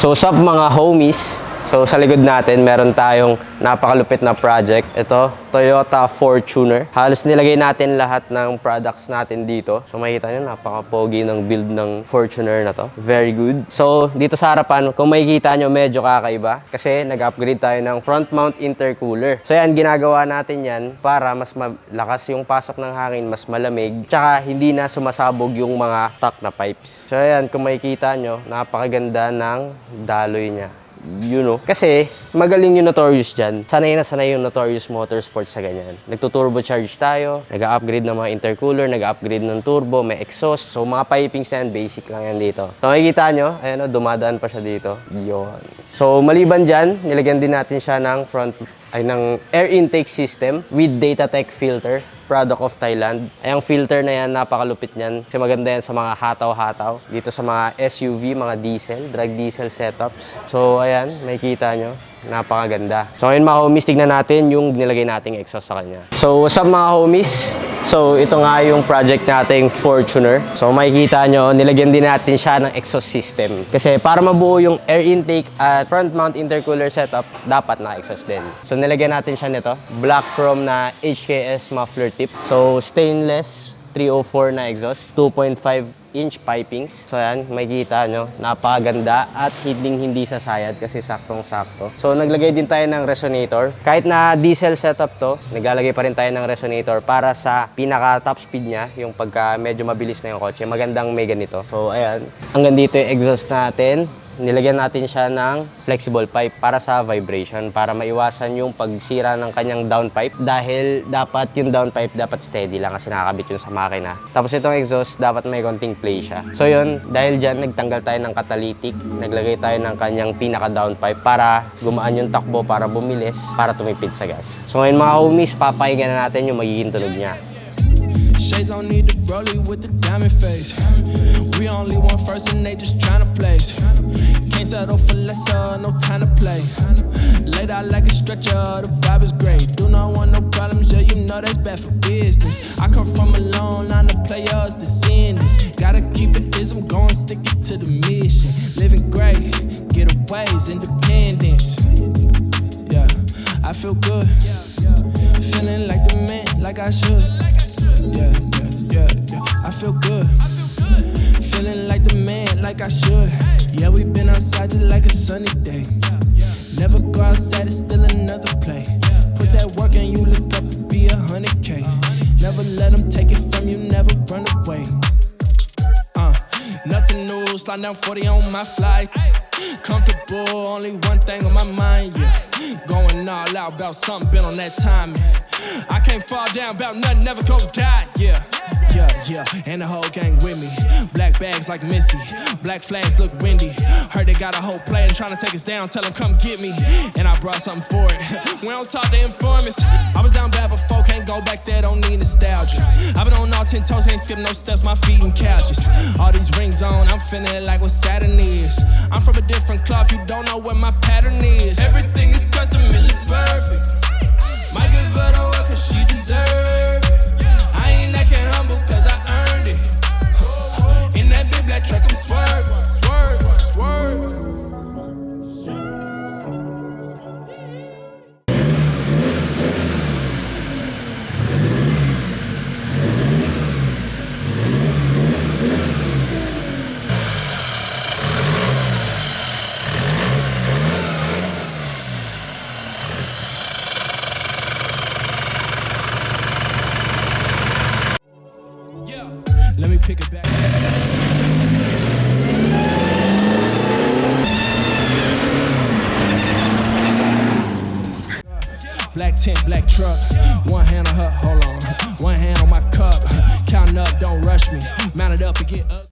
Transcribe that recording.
So what's up mga homies? So sa likod natin meron tayong napakalupit na project. Ito, Toyota Fortuner. Halos nilagay natin lahat ng products natin dito. So makikita nyo, napaka-pogi ng build ng Fortuner na to. Very good. So dito sa harapan, kung makikita nyo medyo kakaiba kasi nag-upgrade tayo ng front mount intercooler. So yan, ginagawa natin yan para mas malakas yung pasok ng hangin, mas malamig. Tsaka hindi na sumasabog yung mga stock na pipes. So yan, kung makikita nyo, napakaganda ng daloy niya. You know, kasi magaling yung Notorious dyan. Sanay na sanay yung Notorious Motorsports sa ganyan. Nagtuturbocharge tayo, nag-upgrade ng mga intercooler, nag-upgrade ng turbo, may exhaust. So mga pipings na yan, basic lang yan dito. So makikita nyo, ayan o, dumadaan pa siya dito. Yun. So maliban dyan, nilagyan din natin siya ng ng air intake system with Datatech filter, product of Thailand. Ay, ang filter na yan, napakalupit niyan. Kasi maganda yan sa mga hataw-hataw. Dito sa mga SUV, mga diesel, drag diesel setups. So, ayan, makikita nyo. Napakaganda. So, ngayon mga homies, tignan natin yung nilagay nating exhaust sa kanya. So, what's up mga homies? So, ito nga yung project nating Fortuner. So, makikita nyo, nilagyan din natin siya ng exhaust system. Kasi para mabuo yung air intake at front mount intercooler setup, dapat na-exhaust din. So, nilagyan natin siya nito. Black chrome na HKS muffler tip. So, stainless 304 na exhaust, 2.5-inch pipings. So yan, makikita nyo, napakaganda at hindi sasayad kasi saktong-sakto. So naglagay din tayo ng resonator. Kahit na diesel setup to, naglalagay pa rin tayo ng resonator para sa pinaka top speed niya, yung pagka medyo mabilis na yung kotse, magandang may ganito. So ayan, hanggang dito yung exhaust natin. Nilagyan natin siya ng flexible pipe para sa vibration, para maiwasan yung pagsira ng kanyang downpipe dahil dapat yung downpipe dapat steady lang kasi nakakabit yun sa makina. Tapos itong exhaust dapat may konting play siya. So yun, dahil dyan nagtanggal tayo ng catalytic, naglagay tayo ng kanyang pinaka downpipe para gumaan yung takbo, para bumilis, para tumipid sa gas. So ngayon mga homies, papahinga na natin yung magiging tunog niya. Shades don't need the rollie with the diamond face. We only want first and they just tryna play. Can't settle for lesser, no time to play. Laid out like a stretcher, the vibe is great. Do not want no problems, yeah, you know that's bad for business. I come from a long line of players to sin this. Gotta keep it this, I'm going stick it to the mission. Living great, getaways, independence. Yeah, I feel good. Feeling like the man, like I should. Yeah. I feel good. Feeling like the man, like I should. Yeah, we been outside just like a sunny day. Never go outside, it's still another play. Put that work and you look up to be 100K. Never let them take it from you, never run away. Nothing new, slide down 40 on my flight. Comfortable, only one thing on my mind, yeah. Going all out about something, been on that timing. I can't fall down about nothing, never go die, yeah. And the whole gang with me. Black bags like Missy, black flags look windy. Heard they got a whole plan trying to take us down, tell them come get me. And I brought something for it. We don't talk to informants. I was down bad before, can't go back there, don't need nostalgia. I've been on all 10 toes, ain't skip no steps, my feet in couches. All these rings on, I'm feeling like what Saturn is. I'm from a different cloth, you don't know what my pattern is. Everything is custom, it look perfect. Might give her the work cause she deserve it. I ain't acting humble cause I earned it. In that big black truck I'm swerve. Let me pick it back. Black tent, black truck. One hand on her, hold on. One hand on my cup. Counting up, don't rush me. Mount it up and get up.